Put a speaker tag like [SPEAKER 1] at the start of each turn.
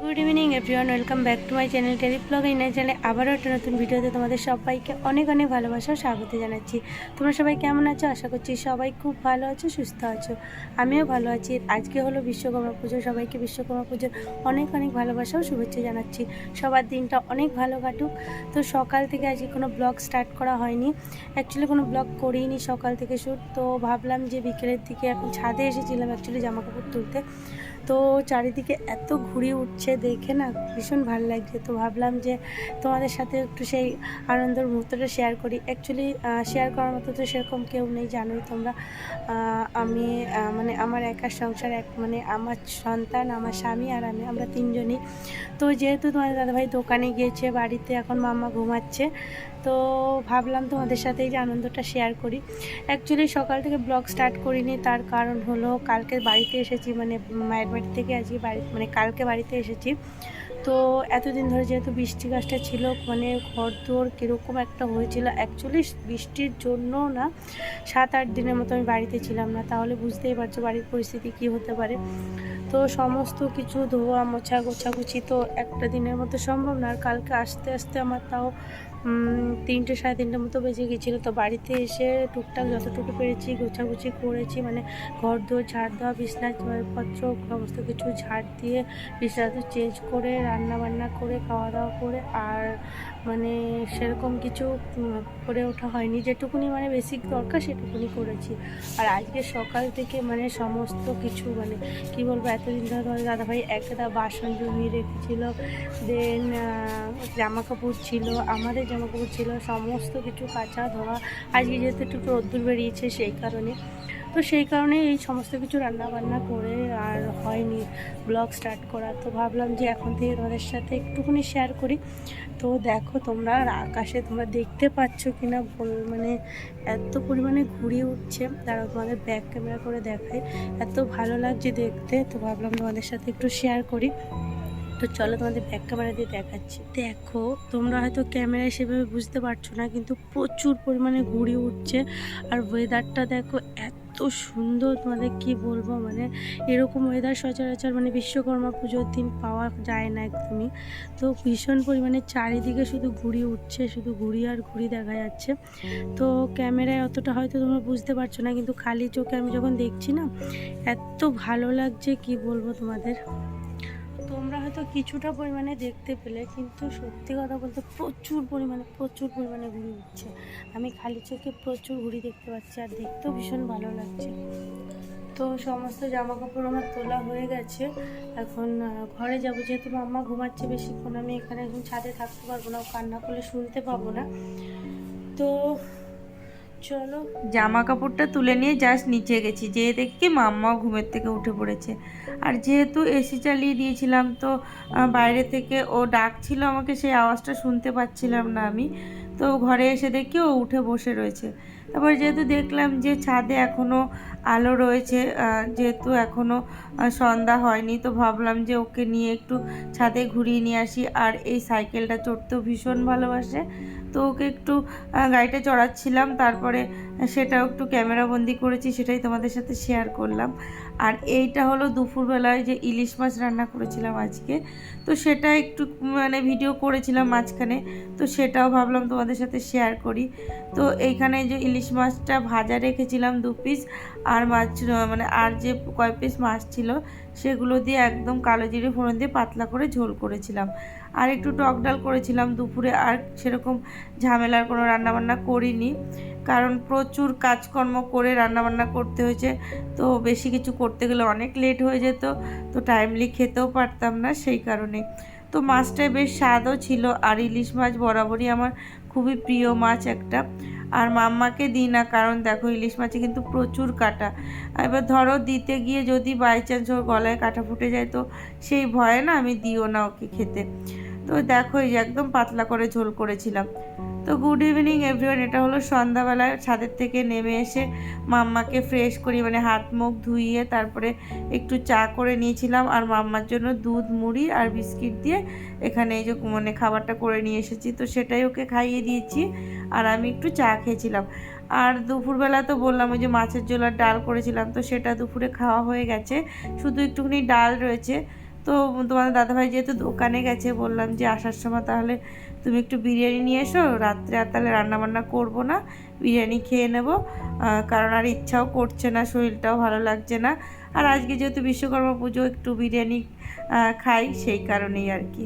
[SPEAKER 1] Good evening everyone, welcome back to my channel tele blog. এই চ্যানেলে আবারও একটা নতুন ভিডিওতে তোমাদের সবাইকে অনেক অনেক ভালোবাসা স্বাগত জানাচ্ছি। তোমরা সবাই কেমন আছো? আশা করছি সবাই খুব ভালো আছো, সুস্থ আছো। আমিও ভালো আছি। আজকে হলো বিশ্বকর্মা পুজো। সবাইকে বিশ্বকর্মা পুজোর অনেক অনেক ভালোবাসা ও শুভেচ্ছা জানাচ্ছি। সবার দিনটা অনেক ভালো কাটুক। তো সকাল থেকে আজকে কোনো ব্লগ স্টার্ট করা হয়নি, অ্যাকচুয়ালি কোনো ব্লগ করিনি সকাল থেকে শ্যুট। তো ভাবলাম যে বিকেলের দিকে এখন ছাদে এসেছিলাম অ্যাকচুয়ালি জামা কাপড় তুলতে। তো চারিদিকে এত ঘুরে উঠছে দেখে না ভীষণ ভালো লাগছে। তো ভাবলাম যে তোমাদের সাথে একটু সেই আনন্দের মুহূর্তটা শেয়ার করি। অ্যাকচুয়ালি শেয়ার করার মতো তো সেরকম কেউ নেই, জানোই তোমরা। আমি মানে আমার একার সংসার, মানে আমার সন্তান, আমার স্বামী আর আমরা তিনজনই। তো যেহেতু তোমাদের দাদাভাই দোকানে গিয়েছে, বাড়িতে এখন মাম্মা ঘুমাচ্ছে, তো ভাবলাম তোমাদের সাথে এই যে আনন্দটা শেয়ার করি। অ্যাকচুয়ালি সকাল থেকে ব্লগ স্টার্ট করিনি, তার কারণ হলো কালকে বাড়িতে এসেছি, মানে মায়ের বাড়ি থেকে আজকে মানে কালকে বাড়িতে এসেছি। তো এতদিন ধরে যেহেতু বৃষ্টি গাছটা ছিল, মানে ঘর দোর কীরকম একটা হয়েছিল। অ্যাকচুয়ালি বৃষ্টির জন্য না 7-8 দিনের মতো আমি বাড়িতে ছিলাম না, তাহলে বুঝতেই পারছো বাড়ির পরিস্থিতি কী হতে পারে। তো সমস্ত কিছু ধোয়া মোছা গোছাগুছি তো একটা দিনের মতো সম্ভব না। আর কালকে আস্তে আস্তে আমার তাও 3টে 3:30 মতো বেজে গেছিলো। তো বাড়িতে এসে টুকটাক যতটুকু পেরেছি গোছাগুছি করেছি, মানে ঘর দোর ঝাড় দেওয়া, বিছনাপত্র সমস্ত কিছু ঝাড় দিয়ে বিছনাটা চেঞ্জ করে রান্না বান্না করে খাওয়া দাওয়া করে, আর মানে সেরকম কিছু করে ওঠা হয়নি। যেটুকুনি মানে বেসিক দরকার সেটুকুনি করেছি। আর আজকে সকাল থেকে মানে সমস্ত কিছু, মানে কি বলবো, এতদিন ধরে তোমাদের দাদাভাই একটা বাসন জমিয়ে রেখেছিল, দেন জামা কাপড় ছিল, আমাদের জামা কাপড় ছিল, সমস্ত কিছু কাচা ধোয়া। আজকে যেহেতু একটু রোদ্দুর বেরিয়েছে সেই কারণে, তো সেই কারণে এই সমস্ত কিছু রান্না বান্না করে আর হয়নি ব্লগ স্টার্ট করা। তো ভাবলাম যে এখন থেকে তোমাদের সাথে একটুখানি শেয়ার করি। তো দেখো তোমরা আকাশে তোমরা দেখতে পাচ্ছ কিনা, মানে এত পরিমাণে ঘুরিয়ে উঠছে। তারা তোমাদের ব্যাক ক্যামেরা করে দেখায়, এত ভালো লাগছে দেখতে। তো ভাবলাম তোমাদের সাথে একটু শেয়ার করি। তো চলো তোমাদের ব্যাক ক্যামেরা দিয়ে দেখাচ্ছি। দেখো তোমরা হয়তো ক্যামেরায় সেভাবে বুঝতে পারছো না, কিন্তু প্রচুর পরিমাণে ঘুরে উঠছে। আর ওয়েদারটা দেখো এত সুন্দর, তোমাদের কি বলবো, মানে এরকম ওয়েদার সচরাচর মানে বিশ্বকর্মা পুজোর দিন পাওয়া যায় না একদমই। তো ভীষণ পরিমাণে চারিদিকে শুধু ঘুরি উঠছে, শুধু ঘুরি আর ঘুরি দেখা যাচ্ছে। তো ক্যামেরায় অতটা হয়তো তোমরা বুঝতে পারছো না, কিন্তু খালি চোখে আমি যখন দেখছি না এত ভালো লাগছে কি বলবো তোমাদের। তোমরা হয়তো কিছুটা পরিমাণে দেখতে পেলে, কিন্তু সত্যি কথা বলতে প্রচুর পরিমাণে ঘুড়ি উঠছে। আমি খালি চোখে প্রচুর ঘুড়ি দেখতে পাচ্ছি, আর দেখতেও ভীষণ ভালো লাগছে। তো সমস্ত জামা কাপড় আমার তোলা হয়ে গেছে। এখন ঘরে যাবো, যেহেতু মাম্মা ঘুমাচ্ছে বেশিক্ষণ, আমি এখানে এখন ছাদে থাকতে পারবো না, কান্না করলে শুনতে পাবো না। তো চলো,
[SPEAKER 2] জামা কাপড়টা তুলে নিয়ে জাস্ট নিচে গেছি, যেয়ে দেখি মাম্মাও ঘুমের থেকে উঠে পড়েছে। আর যেহেতু এসি চালিয়ে দিয়েছিলাম, তো বাইরে থেকে ও ডাকছিল আমাকে, সেই আওয়াজটা শুনতে পাচ্ছিলাম না আমি। তো ঘরে এসে দেখি ও উঠে বসে রয়েছে। তারপর যেহেতু দেখলাম যে ছাদে এখনও আলো রয়েছে, যেহেতু এখনও সন্ধ্যা হয়নি, তো ভাবলাম যে ওকে নিয়ে একটু ছাদে ঘুরিয়ে নিয়ে আসি। আর এই সাইকেলটা চড়তেও ভীষণ ভালোবাসে, তো ওকে একটু গাড়িটা চড়াচ্ছিলাম। তারপরে সেটাও একটু ক্যামেরাবন্দি করেছি, সেটাই তোমাদের সাথে শেয়ার করলাম। আর এইটা হলো দুপুরবেলায় যে ইলিশ মাছ রান্না করেছিলাম আজকে, তো সেটা একটু মানে ভিডিও করেছিলাম মাঝখানে, তো সেটাও ভাবলাম তোমাদের সাথে শেয়ার করি। তো এইখানে যে ইলিশ মাছটা ভাজা রেখেছিলাম 2 পিস, আর মাছ মানে আর যে কয় পিস মাছ ছিল সেগুলো দিয়ে একদম কালো জিরে ফোড়ন দিয়ে পাতলা করে ঝোল করেছিলাম। আর একটু টক ডাল করেছিলাম দুপুরে। আর সেরকম ঝামেলার কোনো রান্নাবান্না করিনি, কারণ প্রচুর কাজকর্ম করে রান্নাবান্না করতে হয়েছে। তো বেশি কিছু করতে গেলে অনেক লেট হয়ে যেত, তো টাইমলি খেতেও পারতাম না, সেই কারণে। তো মাছটায় বেশ স্বাদও ছিল। আর ইলিশ মাছ বরাবরই আমার খুবই প্রিয় মাছ একটা। আর মাম্মাকে দিই না, কারণ দেখো ইলিশ মাছে কিন্তু প্রচুর কাঁটা। এবার ধরো দিতে গিয়ে যদি বাই চান্স ওর গলায় কাঁটা ফুটে যায়, তো সেই ভয়ে না আমি দিও না ওকে খেতে। তো দেখো এই যে একদম পাতলা করে ঝোল করেছিলাম। তো গুড ইভিনিং এভরিওয়ান, এটা হলো সন্ধ্যাবেলায় ছাদের থেকে নেমে এসে মাম্মাকে ফ্রেশ করি, মানে হাত মুখ ধুইয়ে তারপরে একটু চা করে নিয়েছিলাম। আর মাম্মার জন্য দুধ মুড়ি আর বিস্কিট দিয়ে এখানে এই যে মানে খাবারটা করে নিয়ে এসেছি, তো সেটাই ওকে খাইয়ে দিয়েছি। আর আমি একটু চা খেয়েছিলাম। আর দুপুরবেলা তো বললাম ওই যে মাছের ঝোল আর ডাল করেছিলাম, তো সেটা দুপুরে খাওয়া হয়ে গেছে, শুধু একটুখানি ডাল রয়েছে। তো তোমাদের দাদাভাই যেহেতু দোকানে গেছে, বললাম যে আসার সময় তাহলে তুমি একটু বিরিয়ানি নিয়ে এসো, রাত্রে আর তাহলে রান্নাবান্না করবো না, বিরিয়ানি খেয়ে নেবো, কারণ আর ইচ্ছাও করছে না, শরীরটাও ভালো লাগছে না। আর আজকে যেহেতু বিশ্বকর্মা পুজো, একটু বিরিয়ানি খাই, সেই কারণেই আর কি।